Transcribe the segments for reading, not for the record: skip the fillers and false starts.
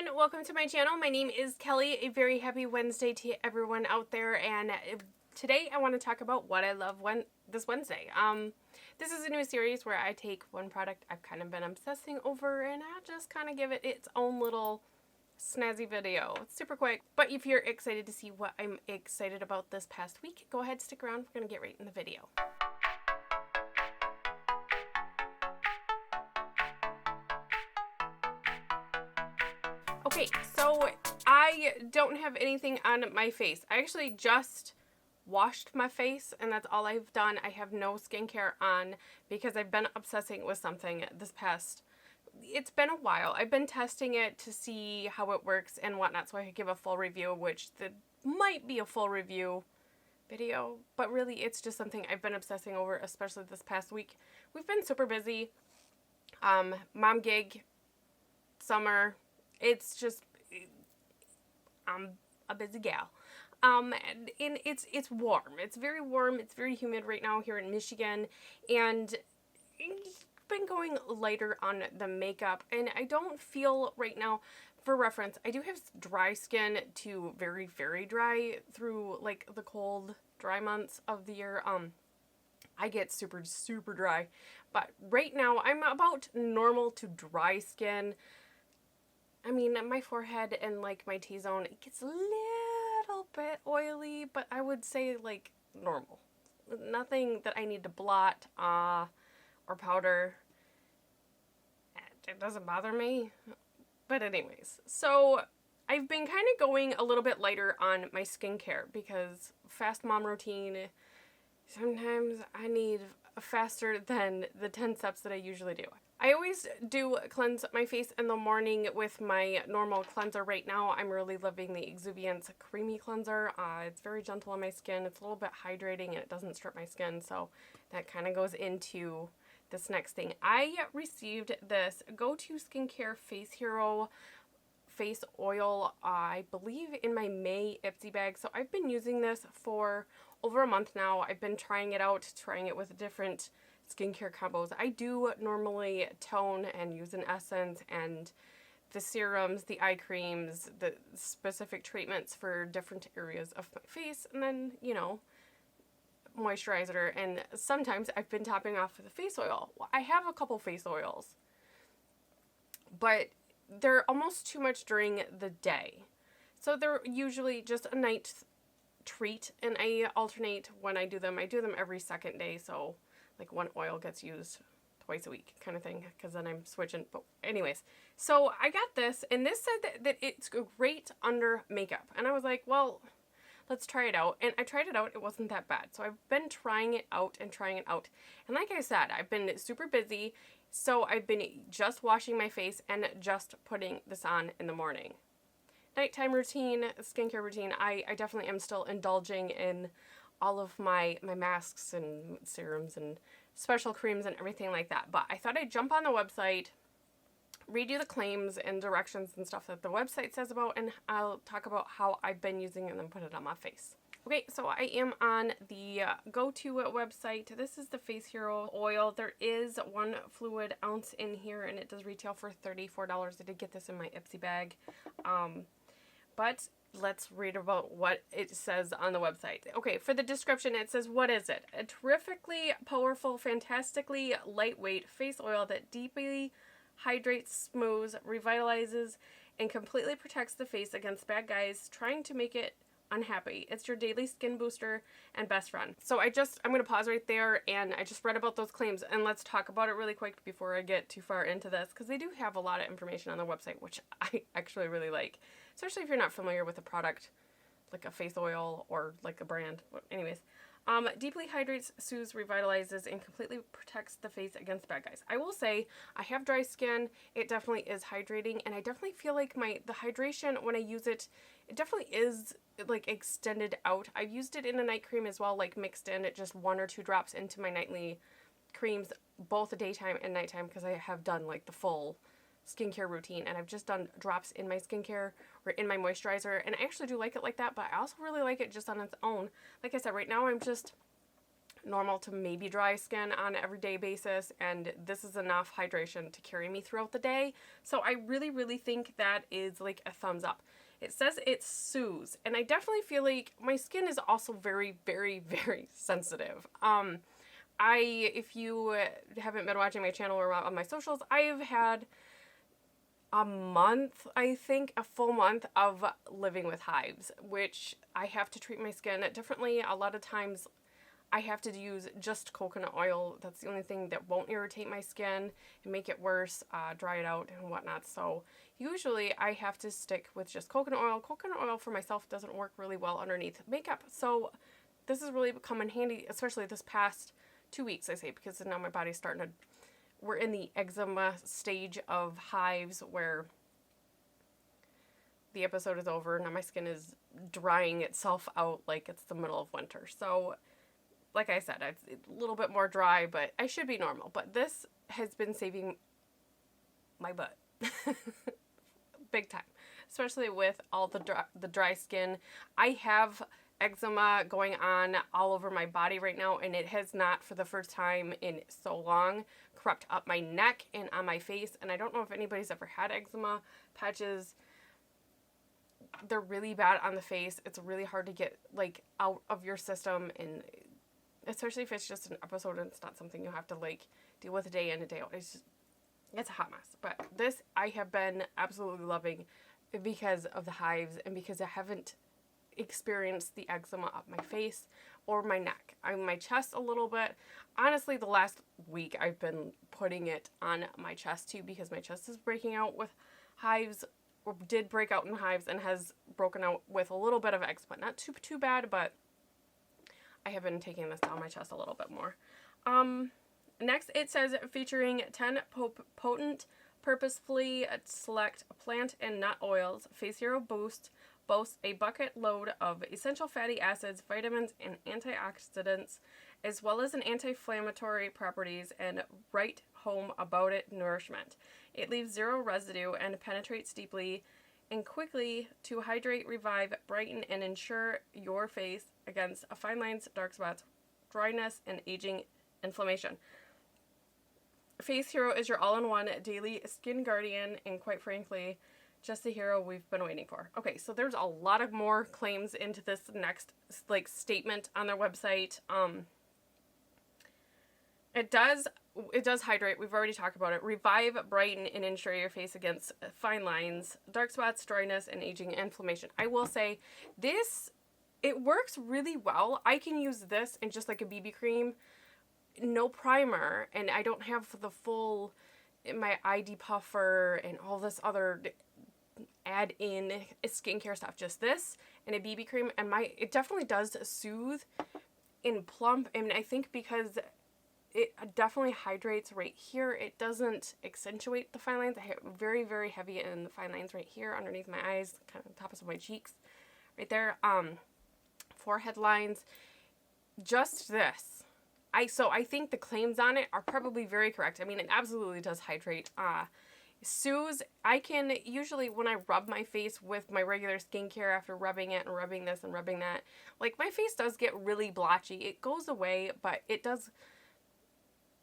everyone, welcome to my channel. My name is Kelly. A very happy Wednesday to everyone out there, and today I want to talk about what I love this Wednesday. This is a new series where I take one product I've kind of been obsessing over and I just kind of give it its own little snazzy video. It's super quick, but if you're excited to see what I'm excited about this past week, go ahead, stick around. We're going to get right in the video. Okay, so I don't have anything on my face. I actually just washed my face and that's all I've done. I have no skincare on because I've been obsessing with something it's been a while. I've been testing it to see how it works and whatnot so I could give a full review, which might be a full review video, but really it's just something I've been obsessing over, especially this past week. We've been super busy. Mom gig, summer. It's just, I'm a busy gal. And it's warm. It's very warm. It's very humid right now here in Michigan. And I've been going lighter on the makeup. And I don't feel right now, for reference, I do have dry skin to very, very dry through like the cold, dry months of the year. I get super, super dry. But right now I'm about normal to dry skin. I mean, my forehead and like my T-zone, it gets a little bit oily, but I would say like normal. Nothing that I need to blot or powder. It doesn't bother me. But anyways, so I've been kind of going a little bit lighter on my skincare because fast mom routine, sometimes I need faster than the 10 steps that I usually do. I always do cleanse my face in the morning with my normal cleanser. Right now, I'm really loving the Exuviance Creamy Cleanser. It's very gentle on my skin. It's a little bit hydrating and it doesn't strip my skin. So that kind of goes into this next thing. I received this Go-To Skincare Face Hero face oil, I believe in my May Ipsy bag. So I've been using this for over a month now. I've been trying it out, trying it with different skincare combos. I do normally tone and use an essence and the serums, the eye creams, the specific treatments for different areas of my face, and then, you know, moisturizer, and sometimes I've been topping off with a face oil. I have a couple face oils, but they're almost too much during the day. So they're usually just a night treat, and I alternate when I do them. I do them every second day, so like one oil gets used twice a week kind of thing, because then I'm switching. But anyways, so I got this, and this said that it's great under makeup. And I was like, well, let's try it out. And I tried it out. It wasn't that bad. So I've been trying it out and trying it out. And like I said, I've been super busy. So I've been just washing my face and just putting this on in the morning. Nighttime routine, skincare routine, I definitely am still indulging in all of my masks and serums and special creams and everything like that. But I thought I'd jump on the website, read you the claims and directions and stuff that the website says about, and I'll talk about how I've been using it and then put it on my face. Okay, so I am on the Go-To website. This is the Face Hero oil. There is 1 fluid ounce in here, and it does retail for $34. I did get this in my Ipsy bag. But let's read about what it says on the website. Okay, for the description, it says, what is it? A terrifically powerful, fantastically lightweight face oil that deeply hydrates, smooths, revitalizes, and completely protects the face against bad guys trying to make it unhappy. It's your daily skin booster and best friend. So I'm going to pause right there, and I just read about those claims, and let's talk about it really quick before I get too far into this, because they do have a lot of information on the website, which I actually really like, especially if you're not familiar with a product like a face oil or like a brand. But anyways, deeply hydrates, soothes, revitalizes, and completely protects the face against bad guys. I will say, I have dry skin. It definitely is hydrating, and I definitely feel like the hydration when I use it, it definitely is like extended out. I've used it in a night cream as well, like mixed in it, just 1 or 2 drops into my nightly creams, both daytime and nighttime, because I have done like the full skincare routine, and I've just done drops in my skincare or in my moisturizer, and I actually do like it like that, but I also really like it just on its own. Like I said, right now I'm just normal to maybe dry skin on an everyday basis, and this is enough hydration to carry me throughout the day. So I really, really think that is like a thumbs up. It says it soothes, and I definitely feel like my skin is also very, very, very sensitive. If you haven't been watching my channel or on my socials, I've had a month, I think, a full month of living with hives, which I have to treat my skin differently. A lot of times I have to use just coconut oil. That's the only thing that won't irritate my skin and make it worse, dry it out and whatnot. So usually I have to stick with just coconut oil. Coconut oil for myself doesn't work really well underneath makeup. So this has really become in handy, especially this past 2 weeks, I say, because now my body's starting to, we're in the eczema stage of hives where the episode is over. Now my skin is drying itself out like it's the middle of winter. So like I said, it's a little bit more dry, but I should be normal. But this has been saving my butt big time, especially with all the dry skin. I have eczema going on all over my body right now, and it has not, for the first time in so long, crept up my neck and on my face. And I don't know if anybody's ever had eczema patches. They're really bad on the face. It's really hard to get like out of your system, and especially if it's just an episode and it's not something you have to like deal with day in and day out. It's a hot mess. But this I have been absolutely loving because of the hives and because I haven't experienced the eczema up my face or my neck. My chest a little bit. Honestly, the last week I've been putting it on my chest too, because my chest is breaking out with hives, or did break out in hives, and has broken out with a little bit of eczema. Not too bad, but I have been taking this down my chest a little bit more. Next, it says featuring 10 potent, purposefully select plant and nut oils. Face Hero Boost boasts a bucket load of essential fatty acids, vitamins, and antioxidants, as well as an anti-inflammatory properties and right home about it nourishment. It leaves zero residue and penetrates deeply and quickly to hydrate, revive, brighten, and ensure your face against fine lines, dark spots, dryness, and aging inflammation. Face Hero is your all-in-one daily skin guardian, and quite frankly, just the hero we've been waiting for. Okay, so there's a lot of more claims into this next like statement on their website. It does hydrate. We've already talked about it. Revive, brighten, and ensure your face against fine lines, dark spots, dryness, and aging inflammation. I will say this, it works really well. I can use this in just like a BB cream, no primer, and I don't have the full, my eye depuffer and all this other add in skincare stuff. Just this and a BB cream, and it definitely does soothe and plump. And I think because it definitely hydrates right here, it doesn't accentuate the fine lines. I have very, very heavy in the fine lines right here underneath my eyes, kind of top of my cheeks, right there. Forehead lines. Just this. So I think the claims on it are probably very correct. I mean, it absolutely does hydrate. Soothes, I can usually, when I rub my face with my regular skincare after rubbing it and rubbing this and rubbing that, like my face does get really blotchy. It goes away, but it does,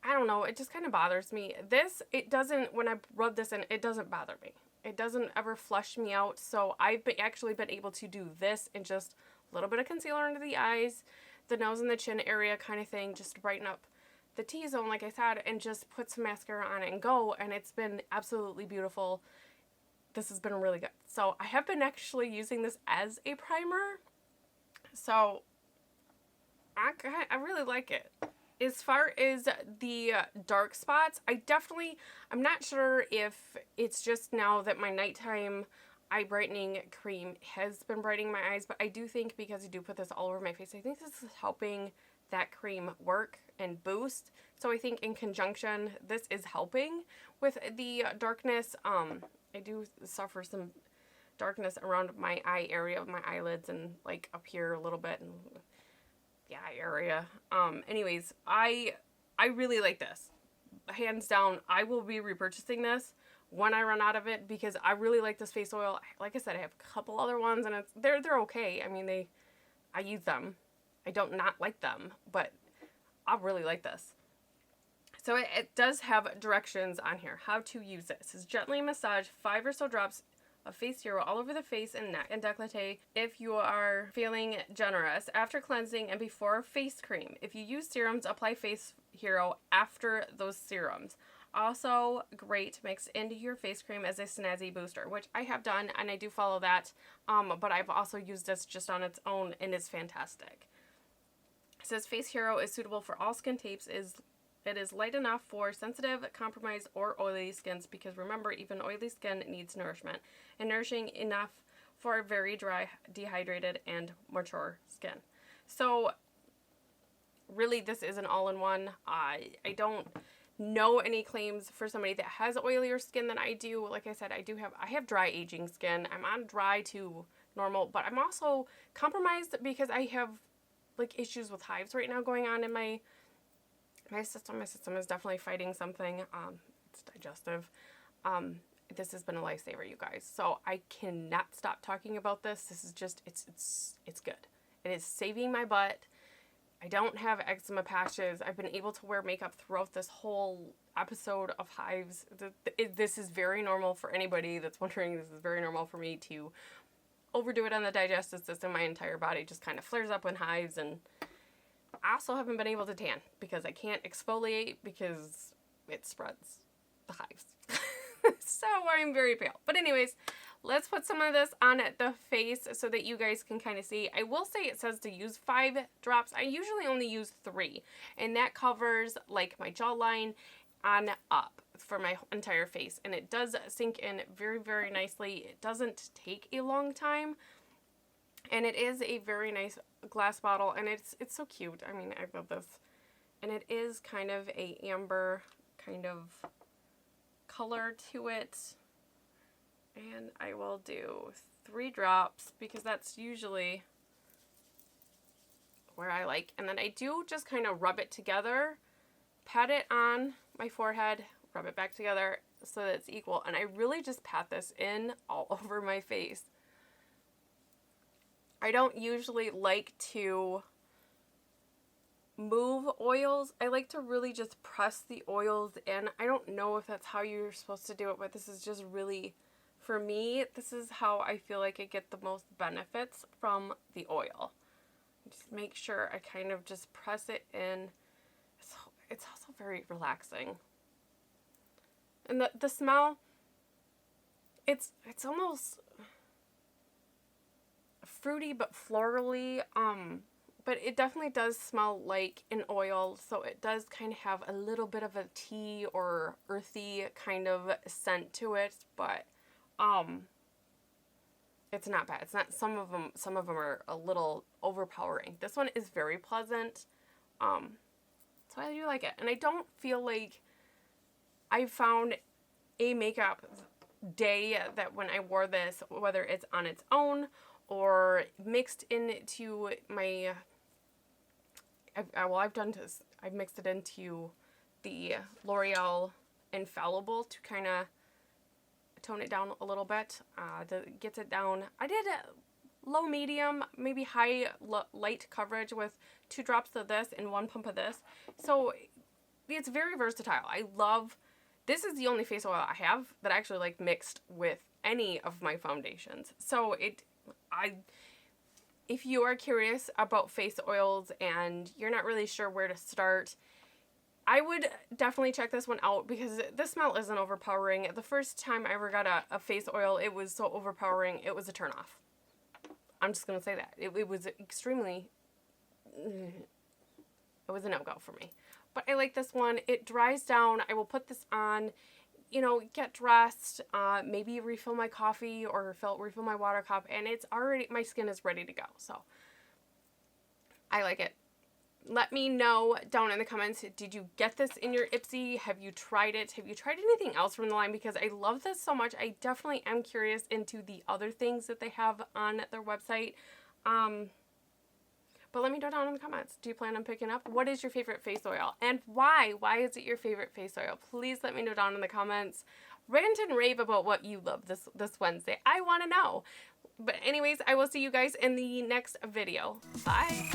I don't know, it just kind of bothers me. This, it doesn't, when I rub this in, it doesn't bother me. It doesn't ever flush me out. So I've actually been able to do this and just a little bit of concealer under the eyes, the nose and the chin area kind of thing, just to brighten up the T-zone, like I said, and just put some mascara on it and go, and it's been absolutely beautiful. This has been really good. So I have been actually using this as a primer, so I really like it. As far as the dark spots, I'm not sure if it's just now that my nighttime eye brightening cream has been brightening my eyes, but I do think because I do put this all over my face, I think this is helping that cream work and boost. So I think in conjunction, this is helping with the darkness. I do suffer some darkness around my eye area of my eyelids and like up here a little bit and the eye area. Anyways, I really like this. Hands down, I will be repurchasing this when I run out of it, because I really like this face oil. Like I said, I have a couple other ones, and they're okay. I mean, I use them. I don't not like them, but I really like this. So it does have directions on here, how to use it. It says gently massage 5 or so drops of Face Hero all over the face and neck and décolleté if you are feeling generous after cleansing and before face cream. If you use serums, apply Face Hero after those serums. Also great mixed into your face cream as a snazzy booster, which I have done and I do follow that, but I've also used this just on its own and it's fantastic. It says Face Hero is suitable for all skin types. It is light enough for sensitive, compromised, or oily skins because remember, even oily skin needs nourishment, and nourishing enough for very dry, dehydrated, and mature skin. So really, this is an all-in-one. I don't know any claims for somebody that has oilier skin than I do. Like I said, I have dry aging skin. I'm on dry to normal, but I'm also compromised because I have like issues with hives right now going on in my system. My system is definitely fighting something. It's digestive. This has been a lifesaver, you guys. So I cannot stop talking about this. This is just, it's good. It is saving my butt. I don't have eczema patches. I've been able to wear makeup throughout this whole episode of hives. This is very normal for anybody that's wondering. This is very normal for me to overdo it on the digestive system. My entire body just kind of flares up when hives, and I also haven't been able to tan because I can't exfoliate because it spreads the hives. So I'm very pale. But anyways, let's put some of this on the face so that you guys can kind of see. I will say it says to use 5 drops. I usually only use 3. And that covers like my jawline on up for my entire face. And it does sink in very, very nicely. It doesn't take a long time. And it is a very nice glass bottle, and it's so cute. I mean, I love this. And it is kind of a amber kind of color to it. And I will do 3 drops because that's usually where I like. And then I do just kind of rub it together, pat it on my forehead, rub it back together so that it's equal. And I really just pat this in all over my face. I don't usually like to move oils. I like to really just press the oils in. I don't know if that's how you're supposed to do it, but this is just really, for me, this is how I feel like I get the most benefits from the oil. Just make sure I kind of just press it in. It's also very relaxing. And the smell, it's almost fruity but florally, but it definitely does smell like an oil, so it does kind of have a little bit of a tea or earthy kind of scent to it, but it's not bad. It's not, some of them are a little overpowering. This one is very pleasant, so I do like it. And I don't feel like I found a makeup day that when I wore this, whether it's on its own or mixed into my, I've mixed it into the L'Oreal Infallible to kind of tone it down a little bit. That gets it down. I did a low, medium, maybe high, light coverage with 2 drops of this and 1 pump of this. So it's very versatile. I love, this is the only face oil I have that I actually like mixed with any of my foundations. So if you are curious about face oils and you're not really sure where to start, I would definitely check this one out because the smell isn't overpowering. The first time I ever got a face oil, it was so overpowering, it was a turnoff. I'm just going to say that. It was extremely, it was a no-go for me. But I like this one. It dries down. I will put this on, you know, get dressed, maybe refill my coffee or refill my water cup, and it's already, my skin is ready to go. So I like it. Let me know down in the comments, did you get this in your Ipsy? Have you tried it? Have you tried anything else from the line? Because I love this so much. I definitely am curious into the other things that they have on their website. But let me know down in the comments. Do you plan on picking up? What is your favorite face oil? And why? Why is it your favorite face oil? Please let me know down in the comments. Rant and rave about what you love this Wednesday. I want to know. But anyways, I will see you guys in the next video. Bye.